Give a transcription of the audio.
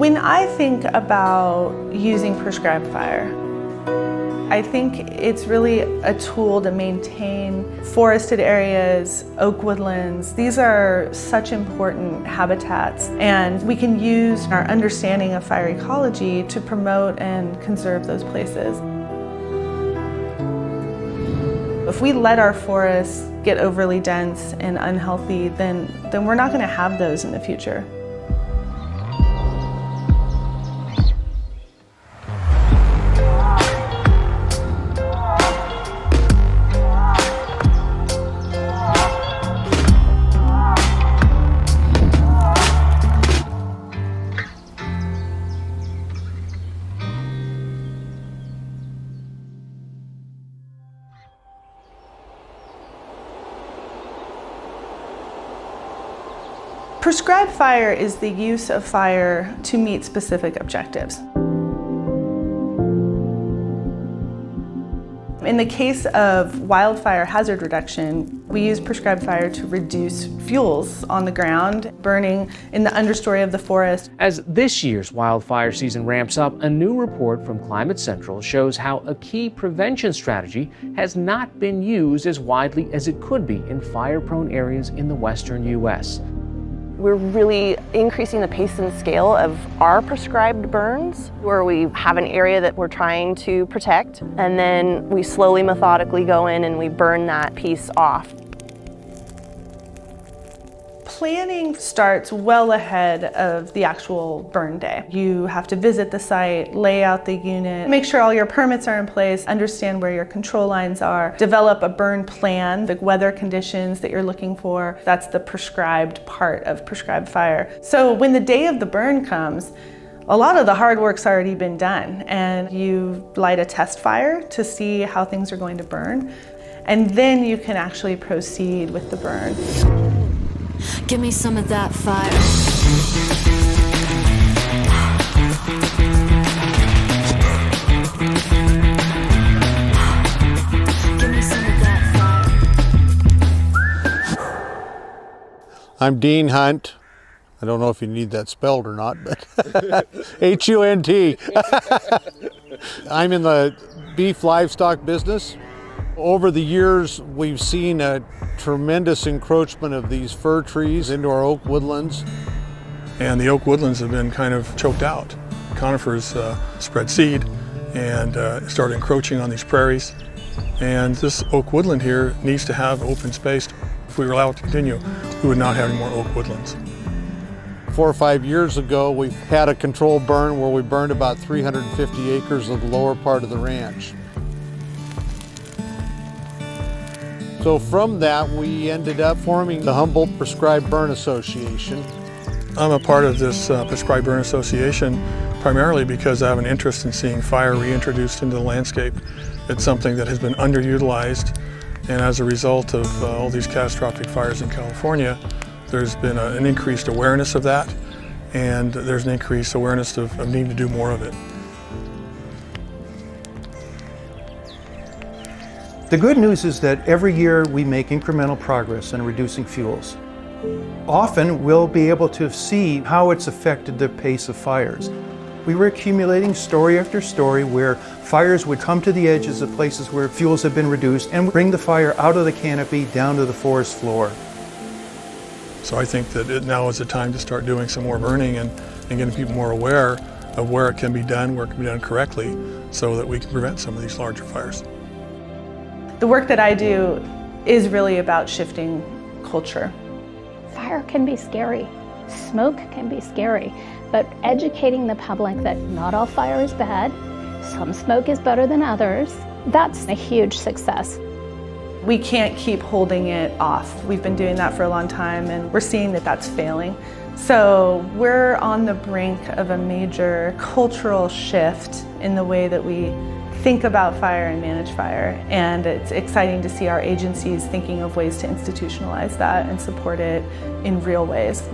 When I think about using prescribed fire, I think it's really a tool to maintain forested areas, oak woodlands. These are such important habitats, and we can use our understanding of fire ecology to promote and conserve those places. If we let our forests get overly dense and unhealthy, then we're not going to have those in the future. Prescribed fire is the use of fire to meet specific objectives. In the case of wildfire hazard reduction, we use prescribed fire to reduce fuels on the ground, burning in the understory of the forest. As this year's wildfire season ramps up, a new report from Climate Central shows how a key prevention strategy has not been used as widely as it could be in fire-prone areas in the western U.S. We're really increasing the pace and scale of our prescribed burns, where we have an area that we're trying to protect, and then we slowly, methodically go in and we burn that piece off. Planning starts well ahead of the actual burn day. You have to visit the site, lay out the unit, make sure all your permits are in place, understand where your control lines are, develop a burn plan, the weather conditions that you're looking for. That's the prescribed part of prescribed fire. So when the day of the burn comes, a lot of the hard work's already been done, and you light a test fire to see how things are going to burn, and then you can actually proceed with the burn. Give me some of that fire. Give me some of that fire. I'm Dean Hunt. I don't know if you need that spelled or not, but H-U-N-T. I'm in the beef livestock business. Over the years, we've seen a tremendous encroachment of these fir trees into our oak woodlands. And the oak woodlands have been kind of choked out. Conifers spread seed and started encroaching on these prairies. And this oak woodland here needs to have open space. If we were allowed to continue, we would not have any more oak woodlands. 4 or 5 years ago, we had a controlled burn where we burned about 350 acres of the lower part of the ranch. So from that, we ended up forming the Humboldt Prescribed Burn Association. I'm a part of this Prescribed Burn Association primarily because I have an interest in seeing fire reintroduced into the landscape. It's something that has been underutilized, and as a result of all these catastrophic fires in California, there's been an increased awareness of that, and there's an increased awareness of needing to do more of it. The good news is that every year we make incremental progress in reducing fuels. Often we'll be able to see how it's affected the pace of fires. We were accumulating story after story where fires would come to the edges of places where fuels have been reduced and bring the fire out of the canopy down to the forest floor. So I think that now is the time to start doing some more burning and getting people more aware of where it can be done, where it can be done correctly, so that we can prevent some of these larger fires. The work that I do is really about shifting culture. Fire can be scary, smoke can be scary, but educating the public that not all fire is bad, some smoke is better than others, that's a huge success. We can't keep holding it off. We've been doing that for a long time, and we're seeing that that's failing. So we're on the brink of a major cultural shift in the way that we think about fire and manage fire, and it's exciting to see our agencies thinking of ways to institutionalize that and support it in real ways.